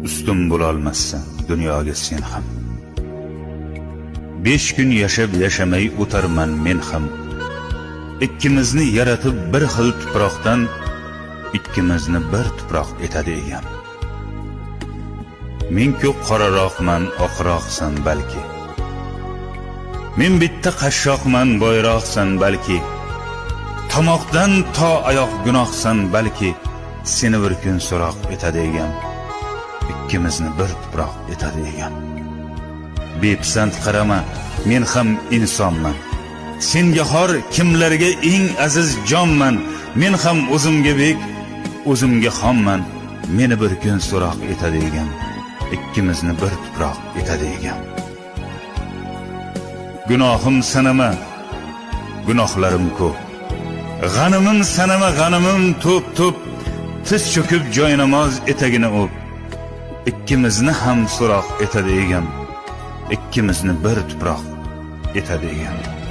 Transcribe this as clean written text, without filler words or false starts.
ustun bo'lolmassan dunyoga sen ham. 5 kun yashab yashamay o'tarman men ham. Ikkimizni yaratib bir xil tuproqdan, ikkimizni bir tuproq etadi egam. Men ko'p qoraroqman, oqroqsan balki. Men bitta qashshoqman, boyroqsan balki. Tomoqdan to oyoq gunohsan balki. Seni bir kun so'roq etadi egam. Ikkimizni bir tuproq etadi egam. Bepisand qarama, men ham insonman. Senga xor kimlarga eng aziz jonman. Men ham o'zimga bek, o'zimga xonman. Meni bir kun so'roq etadi egam. Ikkimizni bir tuproq etadi egam. Gunohim sanama, gunohlarim ko'p. G'animim sanama, g'animim to'p-to'p. Tiz cho'kib joynamoz etagini o'p. Ikkimizni ham so'roq etadi egam. Ikkimizni bir tuproq etadi egam.